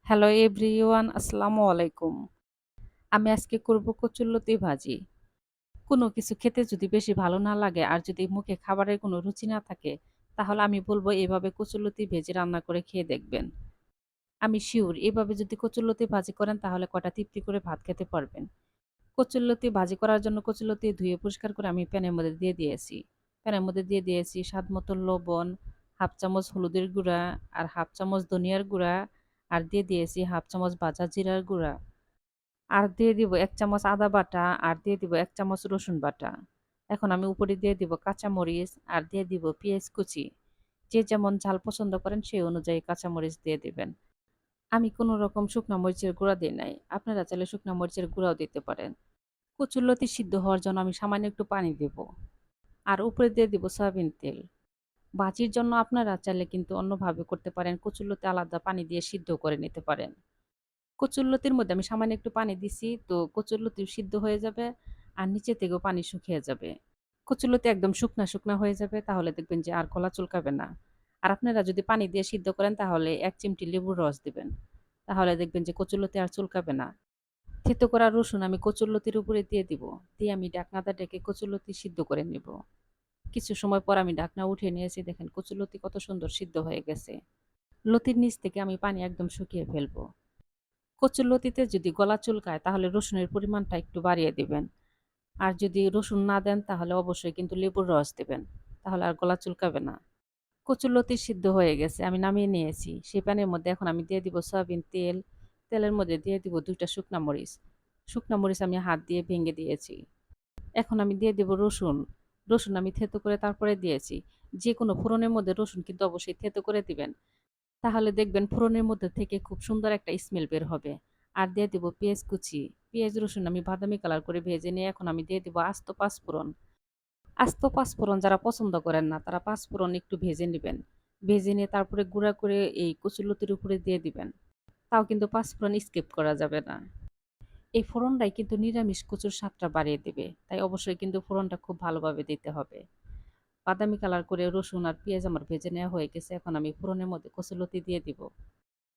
Hello everyone, আসসালামু আলাইকুম। আমি আজকে করব কচুরলতি ভাজি। কোনো কিছু খেতে যদি বেশি ভালো না লাগে আর যদি মুখে খাবারের কোনো রুচি না থাকে, তাহলে আমি বলব এভাবে কচুরলতি ভেজে রান্না করে খেয়ে দেখবেন। আমি সিউর এভাবে যদি কচুরলতি ভাজি করেন তাহলে কয়টা তৃপ্তি করে ভাত খেতে পারবেন। কচুরলতি ভাজি করার জন্য কচুরলতি ধুয়ে পরিষ্কার করে আমি প্যানের মধ্যে দিয়ে দিয়েছি। প্যানের মধ্যে দিয়ে দিয়েছি স্বাদ মতো লবণ, হাফ চামচ হলুদের গুঁড়া আর হাফ চামচ ধনিয়ার গুঁড়া আর দিয়ে দিয়েছি হাফ চামচ ভাজা জিরার গুঁড়া। আর দিয়ে দিব ১ চামচ আদা বাটা আর দিয়ে দিব ১ চামচ রসুন বাটা। এখন আমি উপরে দিয়ে দিব কাঁচামরিচ আর দিয়ে দিব পেঁয়াজ কুচি। যে যেমন ঝাল পছন্দ করেন সেই অনুযায়ী কাঁচামরিচ দিয়ে দিবেন। আমি কোনো রকম শুকনা মরিচের গুঁড়া দেই নাই। আপনারা চাইলে শুকনা মরিচের গুঁড়াও দিতে পারেন। কচুরলতি সিদ্ধ হওয়ার জন্য আমি সামান্য একটু পানি দেব। আর উপরে দিয়ে দিব সয়াবিন তেল। ভাজির জন্য আপনারা চাইলে কিন্তু অন্যভাবে করতে পারেন। কচুরলতি আলাদা পানি দিয়ে সিদ্ধ করে নিতে পারেন। কচুরলতির মধ্যে আমি সামান্য একটু পানি দিছি, তো কচুরলতিও সিদ্ধ হয়ে যাবে আর নিচে থেকেও পানি শুকিয়ে যাবে। কচুরলতি একদম শুকনা, শুকনা হয়ে যাবে, তাহলে দেখবেন যে আর গলা চুলকাবে না। আর আপনারা যদি পানি দিয়ে সিদ্ধ করেন তাহলে ১ চিমটি লেবুর রস দিবেন। তাহলে দেখবেন যে কচুরলতি আর চুলকাবে না। থেতো করা রসুন আমি কচুরলতির উপরে দিয়ে দিব। দিয়ে আমি ঢাকনাটা ঢেকে কচুরলতি সিদ্ধ করে নিব। কিছু সময় পর আমি ঢাকনা উঠিয়ে নিয়েছি, দেখেন কচুরলতি কত সুন্দর সিদ্ধ হয়ে গেছে। লতির নিচ থেকে আমি পানি একদম শুকিয়ে ফেলবো। কচুরলতিতে যদি গলা চুলকায় তাহলে রসুনের পরিমাণটা একটু বাড়িয়ে দিবেন। আর যদি রসুন না দেন তাহলে অবশ্যই কিন্তু লেবুর রস দিবেন। তাহলে আর গলা চুলকাবে না। কচুরলতি সিদ্ধ হয়ে গেছে। আমি নামিয়ে নিয়েছি। সেই প্যানের মধ্যে এখন আমি দিয়ে দিব সয়াবিন তেল। তেলের মধ্যে দিয়ে দিব ২ টা শুকনা মরিচ। শুকনা মরিচ আমি হাত দিয়ে ভেঙে দিয়েছি। এখন আমি দিয়ে দিব রসুন। রসুন আমি থেতো করে তারপরে দিয়েছি। যেকোনো ফোড়নের মধ্যে রসুন কিন্তু অবশ্যই থেতো করে দিবেন। তাহলে দেখবেন ফোড়নের মধ্যে থেকে খুব সুন্দর একটা স্মেল বের হবে। আর দিয়ে দিব পেঁয়াজ কুচি। পেঁয়াজ রসুন আমি বাদামি কালার করে ভেজে নিয়ে এখন আমি দিয়ে দিব আস্ত পাঁচফোড়ন। আস্ত পাঁচফোড়ন যারা পছন্দ করেন না তারা পাঁচফোড়ন একটু ভেজে নিবেন। ভেজে নিয়ে তারপরে গুঁড়া করে এই কচুরলতির উপরে দিয়ে দিবেন। তাও কিন্তু পাঁচফোড়ন স্কিপ করা যাবে না। এই ফোড়নটাই কিন্তু নিরামিষ কচুর স্বাদটা বাড়িয়ে দেবে। তাই অবশ্যই কিন্তু ফোড়নটা খুব ভালোভাবে দিতে হবে। বাদামি কালার করে রসুন আর পেঁয়াজ আমার ভেজে নেওয়া হয়ে গেছে। এখন আমি ফোড়নের মধ্যে কচুরলতি দিয়ে দিব।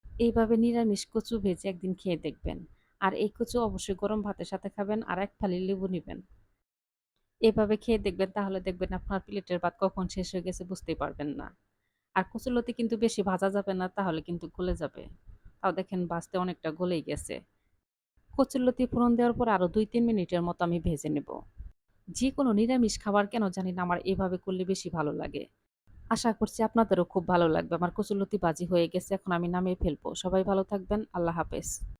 এইভাবে নিরামিষ কচু ভেজে একদিন খেয়ে দেখবেন। আর এই কচু অবশ্যই গরম ভাতের সাথে খাবেন আর ১ ফালি লেবু নিবেন। এভাবে খেয়ে দেখবেন, তাহলে দেখবেন আপনার প্লেটের ভাত কখন শেষ হয়ে গেছে বুঝতেই পারবেন না। আর কচুলতি কিন্তু বেশি ভাজা যাবে না, তাহলে কিন্তু গলে যাবে। তাও দেখেন ভাজতে অনেকটা গলেই গেছে। কচুরলতি ফোড়ন দেওয়ার পর আরো ২-৩ মিনিটের মতো আমি ভেজে নেব। যেকোনো নিরামিষ খাবার কেন জানি না আমার এভাবে করলে বেশি ভালো লাগে। আশা করছি আপনাদেরও খুব ভালো লাগবে। আমার কচুলতি ভাজি হয়ে গেছে। এখন আমি নামিয়ে ফেলবো। সবাই ভালো থাকবেন। আল্লাহ হাফেজ।